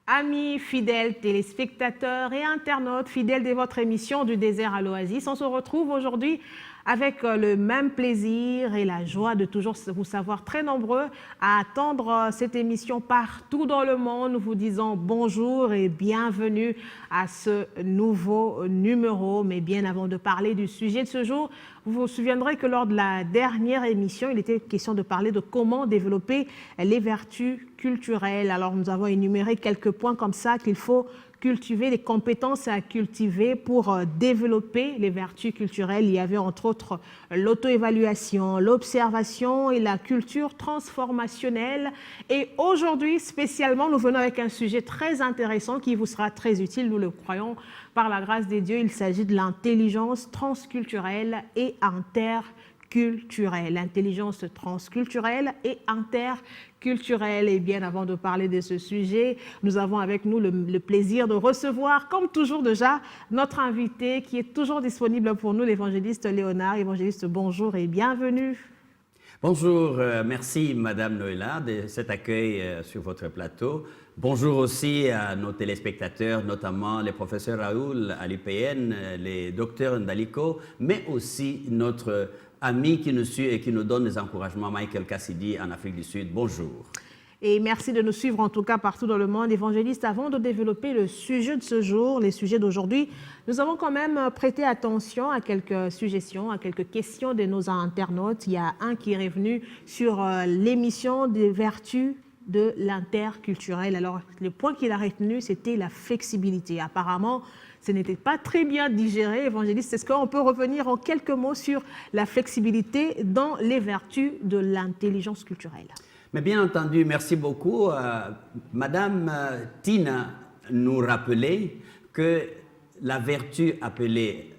Amis fidèles téléspectateurs et internautes fidèles de votre émission du désert à l'oasis, on se retrouve aujourd'hui avec le même plaisir et la joie de toujours vous savoir très nombreux à attendre cette émission partout dans le monde. Nous vous disons bonjour et bienvenue à ce nouveau numéro. Mais bien avant de parler du sujet de ce jour, vous vous souviendrez que lors de la dernière émission, il était question de parler de comment développer les vertus culturelles. Alors nous avons énuméré quelques points comme ça qu'il faut cultiver, les compétences à cultiver pour développer les vertus culturelles. Il y avait entre autres l'auto-évaluation, l'observation et la culture transformationnelle. Et aujourd'hui, spécialement, nous venons avec un sujet très intéressant qui vous sera très utile, nous le croyons, par la grâce des dieux. Il s'agit de l'intelligence transculturelle et interculturelle. L'intelligence transculturelle et interculturelle. Et bien avant de parler de ce sujet, nous avons avec nous le plaisir de recevoir, comme toujours déjà, notre invité qui est toujours disponible pour nous, l'évangéliste Léonard. Évangéliste, bonjour et bienvenue. Bonjour, merci Madame Noëlla de cet accueil sur votre plateau. Bonjour aussi à nos téléspectateurs, notamment les professeurs Raoul à l'UPN, les docteurs Ndaliko, mais aussi notre ami qui nous suit et qui nous donne des encouragements, Michael Cassidy en Afrique du Sud. Bonjour. Et merci de nous suivre en tout cas partout dans le monde. Évangéliste, avant de développer le sujet de ce jour, les sujets d'aujourd'hui, nous avons quand même prêté attention à quelques suggestions, à quelques questions de nos internautes. Il y a un qui est revenu sur l'émission des vertus de l'interculturel. Alors, le point qu'il a retenu, c'était la flexibilité. Apparemment, ce n'était pas très bien digéré, évangéliste. Est-ce qu'on peut revenir en quelques mots sur la flexibilité dans les vertus de l'intelligence culturelle? Mais bien entendu, merci beaucoup. Madame Tina nous rappelait que la vertu appelée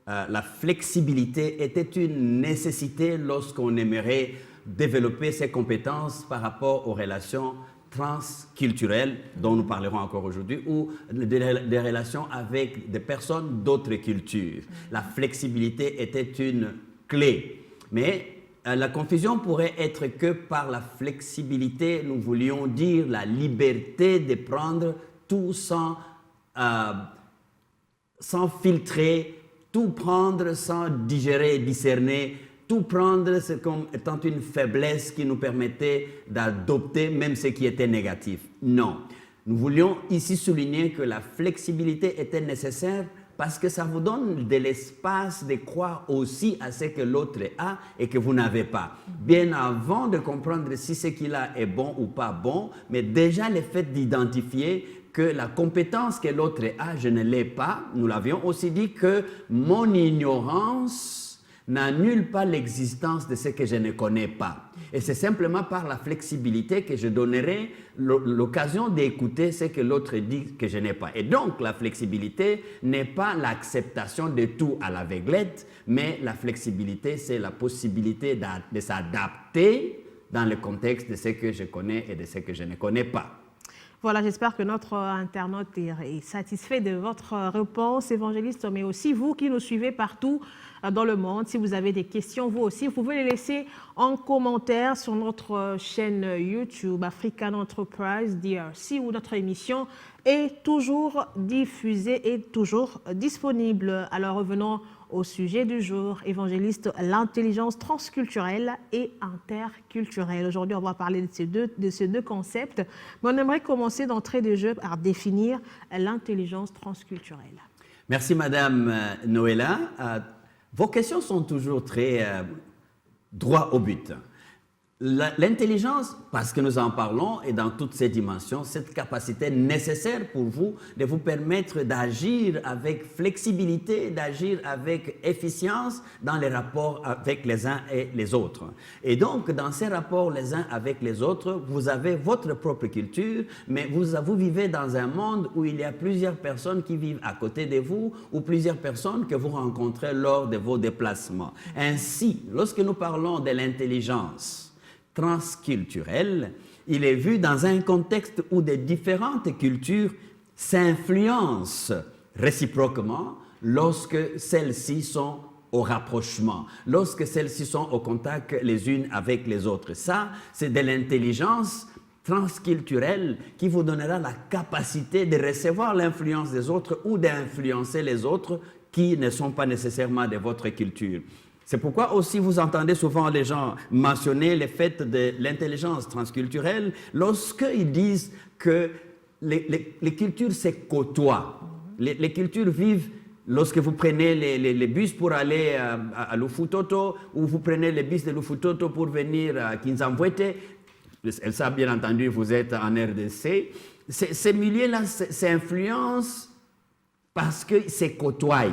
la flexibilité était une nécessité lorsqu'on aimerait développer ses compétences par rapport aux relations transculturelles dont nous parlerons encore aujourd'hui ou des relations avec des personnes d'autres cultures. La flexibilité était une clé. Mais la confusion pourrait être que par la flexibilité, nous voulions dire la liberté de prendre tout sans filtrer, tout prendre sans digérer et discerner, tout prendre comme étant une faiblesse qui nous permettait d'adopter même ce qui était négatif. Non. Nous voulions ici souligner que la flexibilité était nécessaire parce que ça vous donne de l'espace de croire aussi à ce que l'autre a et que vous n'avez pas. Bien avant de comprendre si ce qu'il a est bon ou pas bon, mais déjà le fait d'identifier que la compétence que l'autre a, je ne l'ai pas. Nous l'avions aussi dit que mon ignorance n'annule pas l'existence de ce que je ne connais pas. Et c'est simplement par la flexibilité que je donnerai l'occasion d'écouter ce que l'autre dit que je n'ai pas. Et donc, la flexibilité n'est pas l'acceptation de tout à l'aveuglette, mais la flexibilité, c'est la possibilité de s'adapter dans le contexte de ce que je connais et de ce que je ne connais pas. Voilà, j'espère que notre internaute est satisfait de votre réponse, évangéliste, mais aussi vous qui nous suivez partout dans le monde. Si vous avez des questions, vous aussi, vous pouvez les laisser en commentaire sur notre chaîne YouTube African Enterprise DRC, où notre émission est toujours diffusée et toujours disponible. Alors revenons au sujet du jour, évangéliste, l'intelligence transculturelle et interculturelle. Aujourd'hui, on va parler de ces deux concepts, mais on aimerait commencer d'entrée de jeu par définir l'intelligence transculturelle. Merci Madame Noëlla. Vos questions sont toujours très droit au but. L'intelligence, parce que nous en parlons, et dans toutes ses dimensions, cette capacité nécessaire pour vous de vous permettre d'agir avec flexibilité, d'agir avec efficience dans les rapports avec les uns et les autres. Et donc, dans ces rapports les uns avec les autres, vous avez votre propre culture, mais vous vivez dans un monde où il y a plusieurs personnes qui vivent à côté de vous ou plusieurs personnes que vous rencontrez lors de vos déplacements. Ainsi, lorsque nous parlons de l'intelligence transculturelle, il est vu dans un contexte où des différentes cultures s'influencent réciproquement lorsque celles-ci sont au rapprochement, lorsque celles-ci sont au contact les unes avec les autres. Ça, c'est de l'intelligence transculturelle qui vous donnera la capacité de recevoir l'influence des autres ou d'influencer les autres qui ne sont pas nécessairement de votre culture. C'est pourquoi aussi vous entendez souvent les gens mentionner le fait de l'intelligence transculturelle lorsqu'ils disent que les cultures se côtoient. Les cultures vivent lorsque vous prenez les bus pour aller à Lufutoto ou vous prenez les bus de Lufutoto pour venir à Kinzambwete. Elles savent bien entendu, vous êtes en RDC. Ces milieux-là s'influencent parce qu'ils se côtoient.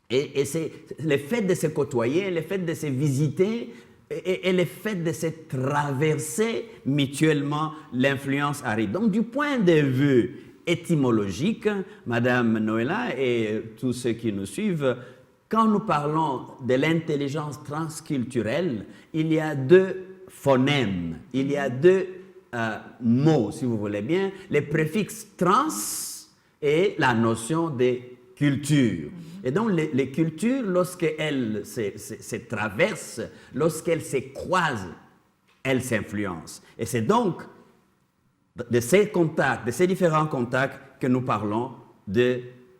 Et c'est le fait de se côtoyer, le fait de se visiter et le fait de se traverser mutuellement, l'influence arrive. Donc, du point de vue étymologique, Madame Noëlla et tous ceux qui nous suivent, quand nous parlons de l'intelligence transculturelle, il y a deux phonèmes, il y a deux mots, si vous voulez bien, les préfixes trans et la notion de culture. Et donc, les cultures, lorsqu'elles se traversent, lorsqu'elles se croisent, elles s'influencent. Et c'est donc de ces contacts, de ces différents contacts que nous parlons de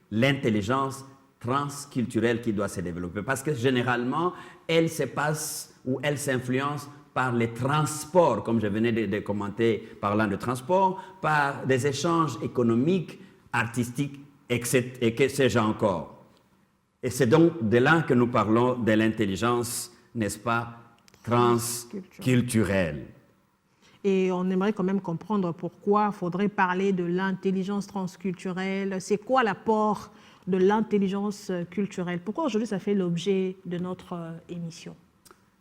l'intelligence transculturelle qui doit se développer. Parce que généralement, elle se passe ou elle s'influence par les transports, comme je venais de commenter parlant de transport, par des échanges économiques, artistiques, et que sais-je encore. Et c'est donc de là que nous parlons de l'intelligence, n'est-ce pas, transculturelle. Et on aimerait quand même comprendre pourquoi il faudrait parler de l'intelligence transculturelle. C'est quoi l'apport de l'intelligence culturelle? Pourquoi aujourd'hui ça fait l'objet de notre émission?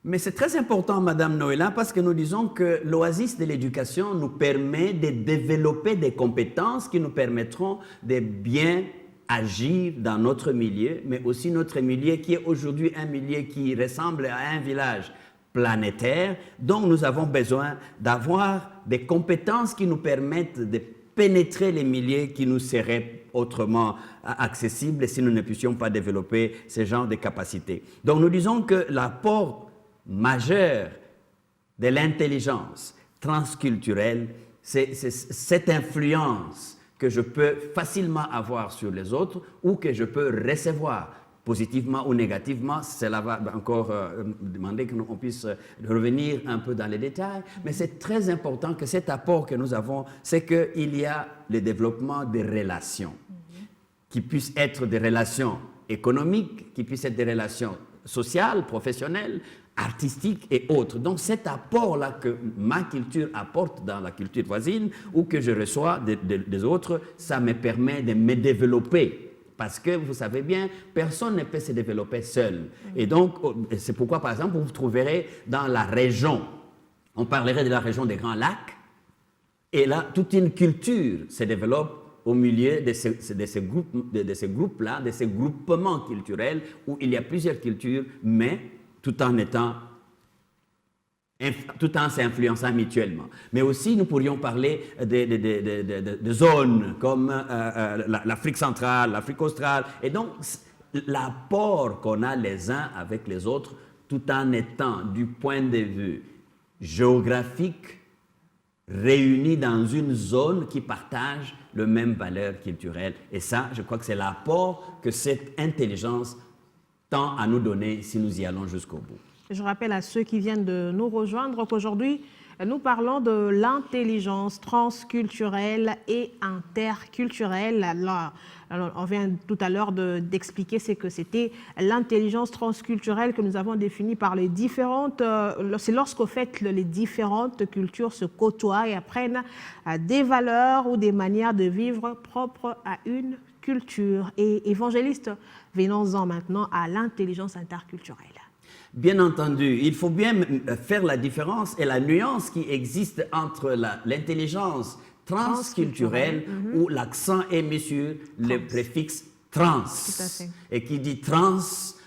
Mais c'est très important, Madame Noëlla, parce que nous disons que l'oasis de l'éducation nous permet de développer des compétences qui nous permettront de bien agir dans notre milieu, mais aussi notre milieu qui est aujourd'hui un milieu qui ressemble à un village planétaire, dont nous avons besoin d'avoir des compétences qui nous permettent de pénétrer les milieux qui nous seraient autrement accessibles si nous ne puissions pas développer ce genre de capacités. Donc nous disons que l'apport majeur de l'intelligence transculturelle, c'est cette influence que je peux facilement avoir sur les autres ou que je peux recevoir positivement ou négativement. Cela va encore demander qu'on puisse revenir un peu dans les détails, mais c'est très important que cet apport que nous avons, c'est qu'il y a le développement des relations, qui puissent être des relations économiques, qui puissent être des relations sociales, professionnelles, artistiques et autres. Donc cet apport-là que ma culture apporte dans la culture voisine ou que je reçois des autres, ça me permet de me développer. Parce que vous savez bien, personne ne peut se développer seul. Et donc, c'est pourquoi, par exemple, vous trouverez dans la région, on parlerait de la région des Grands Lacs, et là, toute une culture se développe au milieu de ces groupes-là, de ces groupements culturels où il y a plusieurs cultures, mais tout en s'influençant mutuellement. Mais aussi, nous pourrions parler de zones comme l'Afrique centrale, l'Afrique australe. Et donc, l'apport qu'on a les uns avec les autres, tout en étant, du point de vue géographique, réunis dans une zone qui partage les mêmes valeurs culturelles. Et ça, je crois que c'est l'apport que cette intelligence tend à nous donner si nous y allons jusqu'au bout. Je rappelle à ceux qui viennent de nous rejoindre qu'aujourd'hui, nous parlons de l'intelligence transculturelle et interculturelle. Alors, on vient tout à l'heure d'expliquer ce que c'était l'intelligence transculturelle que nous avons définie par les différentes... c'est lorsqu'au fait les différentes cultures se côtoient et apprennent des valeurs ou des manières de vivre propres à une culture. Et évangéliste, venons-en maintenant à l'intelligence interculturelle. Bien entendu, il faut bien faire la différence et la nuance qui existe entre l'intelligence transculturelle où l'accent est mis sur le préfixe trans. Et qui dit trans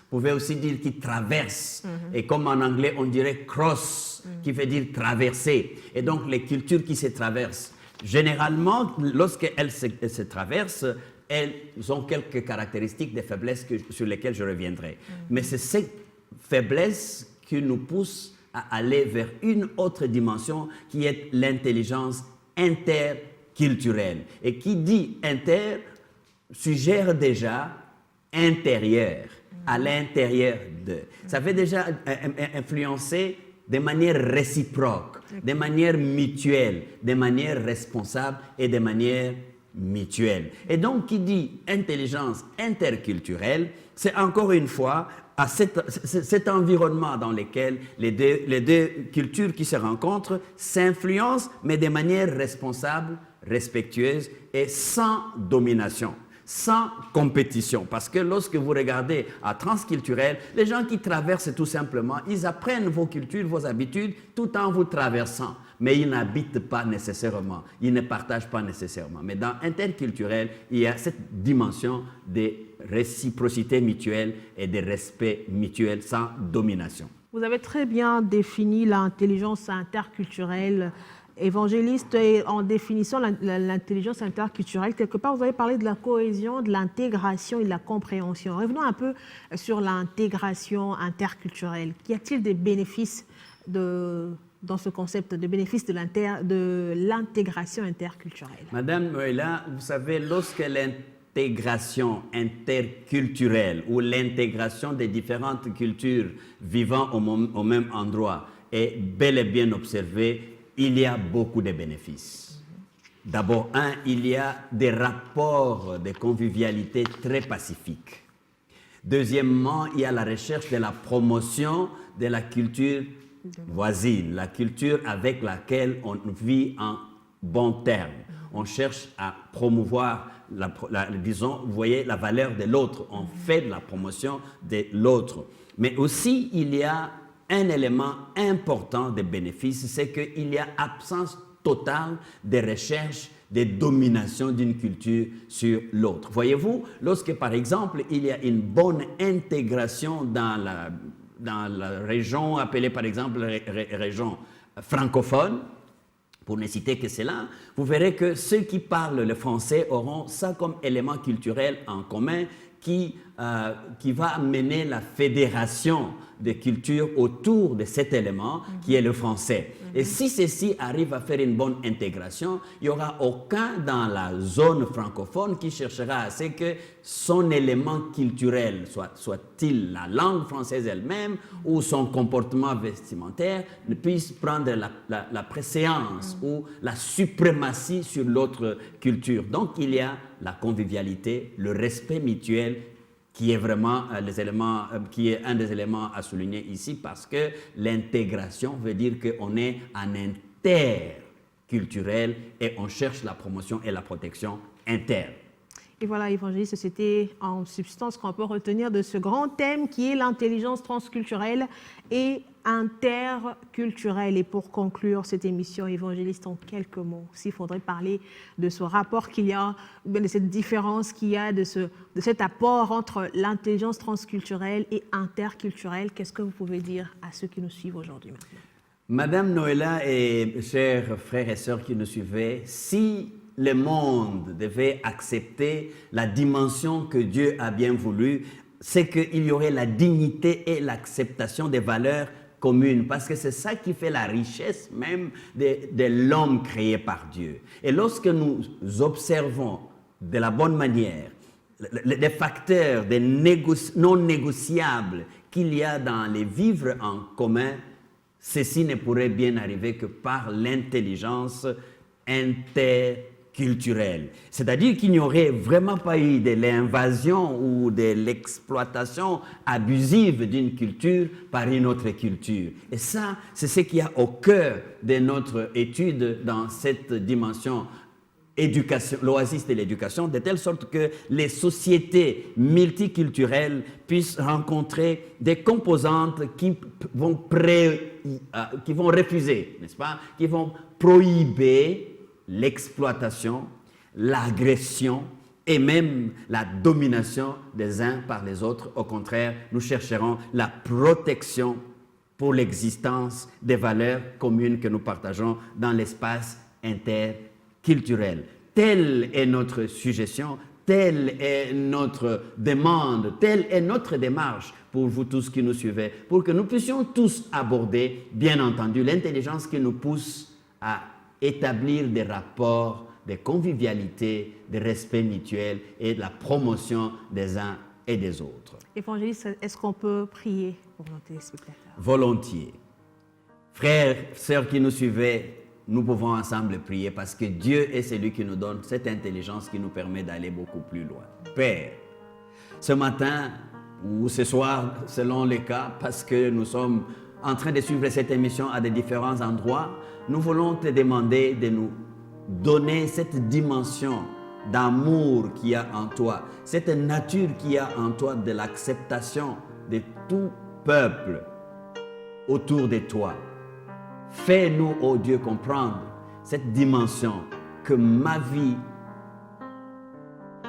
Vous pouvez aussi dire qui traverse. Et comme en anglais, on dirait cross, qui veut dire traverser. Et donc, les cultures qui se traversent. Généralement, lorsqu'elles se traversent, elles ont quelques caractéristiques de faiblesses sur lesquelles je reviendrai. Mais c'est ces faiblesses qui nous poussent à aller vers une autre dimension qui est l'intelligence interculturelle. Et qui dit inter suggère déjà intérieur, à l'intérieur de. Ça fait déjà influencer de manière réciproque, de manière mutuelle, de manière responsable et de manière mutuelle. Et donc, qui dit intelligence interculturelle, c'est encore une fois à cet environnement dans lequel les deux cultures qui se rencontrent s'influencent, mais de manière responsable, respectueuse et sans domination, sans compétition. Parce que lorsque vous regardez à transculturel, les gens qui traversent tout simplement, ils apprennent vos cultures, vos habitudes, tout en vous traversant. Mais ils n'habitent pas nécessairement, ils ne partagent pas nécessairement. Mais dans interculturel, il y a cette dimension de réciprocité mutuelle et de respect mutuel sans domination. Vous avez très bien défini l'intelligence interculturelle. Évangéliste, et en définissant l'intelligence interculturelle, quelque part, vous avez parlé de la cohésion, de l'intégration et de la compréhension. Revenons un peu sur l'intégration interculturelle. Qu'y a-t-il des bénéfices dans ce concept de bénéfices de l'intégration interculturelle? Madame Noëlla, vous savez, lorsque l'intégration interculturelle ou l'intégration des différentes cultures vivant au même endroit est bel et bien observée, il y a beaucoup de bénéfices. D'abord, il y a des rapports de convivialité très pacifiques. Deuxièmement, il y a la recherche de la promotion de la culture voisine, la culture avec laquelle on vit en bon terme. On cherche à promouvoir, disons, vous voyez, la valeur de l'autre. On fait de la promotion de l'autre. Mais aussi, il y a un élément important des bénéfices, c'est qu'il y a absence totale de recherche de domination d'une culture sur l'autre. Voyez-vous, lorsque par exemple il y a une bonne intégration dans la région appelée par exemple région francophone, pour ne citer que cela, vous verrez que ceux qui parlent le français auront ça comme élément culturel en commun qui va mener la fédération des cultures autour de cet élément qui est le français. Et si ceci arrive à faire une bonne intégration, il n'y aura aucun dans la zone francophone qui cherchera à ce que son élément culturel, soit-il la langue française elle-même ou son comportement vestimentaire, ne puisse prendre la préséance ou la suprématie sur l'autre culture. Donc il y a la convivialité, le respect mutuel, qui est vraiment qui est un des éléments à souligner ici, parce que l'intégration veut dire qu'on est en interculturel et on cherche la promotion et la protection interne. Et voilà, évangéliste, c'était en substance qu'on peut retenir de ce grand thème qui est l'intelligence transculturelle et interculturelle. Et pour conclure cette émission, évangéliste, en quelques mots, s'il faudrait parler de ce rapport qu'il y a, de cette différence qu'il y a, de cet apport entre l'intelligence transculturelle et interculturelle, qu'est-ce que vous pouvez dire à ceux qui nous suivent aujourd'hui maintenant? Madame Noëlla et chers frères et sœurs qui nous suivez, si le monde devait accepter la dimension que Dieu a bien voulu, c'est qu'il y aurait la dignité et l'acceptation des valeurs communes, parce que c'est ça qui fait la richesse même de l'homme créé par Dieu. Et lorsque nous observons de la bonne manière les facteurs non négociables qu'il y a dans les vivres en commun, ceci ne pourrait bien arriver que par l'intelligence interculturelle. C'est-à-dire qu'il n'y aurait vraiment pas eu de l'invasion ou de l'exploitation abusive d'une culture par une autre culture. Et ça, c'est ce qu'il y a au cœur de notre étude dans cette dimension éducation, l'oasis de l'éducation, de telle sorte que les sociétés multiculturelles puissent rencontrer des composantes qui vont refuser, n'est-ce pas, qui vont prohiber l'exploitation, l'agression et même la domination des uns par les autres. Au contraire, nous chercherons la protection pour l'existence des valeurs communes que nous partageons dans l'espace interculturel. Telle est notre suggestion, telle est notre demande, telle est notre démarche pour vous tous qui nous suivez, pour que nous puissions tous aborder, bien entendu, l'intelligence qui nous pousse à établir des rapports de convivialité, de respect mutuel et de la promotion des uns et des autres. Évangéliste, est-ce qu'on peut prier pour nos téléspectateurs? Volontiers. Frères, sœurs qui nous suivez, nous pouvons ensemble prier parce que Dieu est celui qui nous donne cette intelligence qui nous permet d'aller beaucoup plus loin. Père, ce matin ou ce soir, selon les cas, parce que nous sommes en train de suivre cette émission à des différents endroits, nous voulons te demander de nous donner cette dimension d'amour qu'il y a en toi, cette nature qu'il y a en toi de l'acceptation de tout peuple autour de toi. Fais-nous, ô Dieu, comprendre cette dimension que ma vie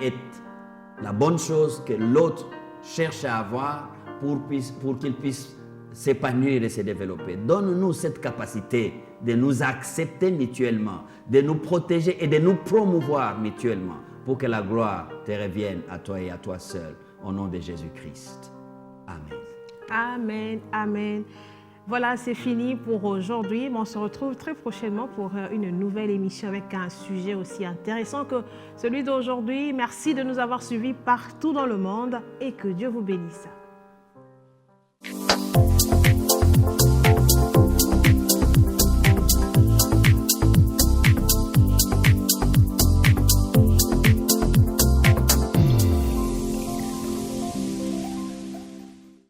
est la bonne chose que l'autre cherche à avoir pour qu'il puisse s'épanouir et se développer. Donne-nous cette capacité de nous accepter mutuellement, de nous protéger et de nous promouvoir mutuellement pour que la gloire te revienne à toi et à toi seul, au nom de Jésus-Christ. Amen. Amen, amen. Voilà, c'est fini pour aujourd'hui. On se retrouve très prochainement pour une nouvelle émission avec un sujet aussi intéressant que celui d'aujourd'hui. Merci de nous avoir suivis partout dans le monde et que Dieu vous bénisse.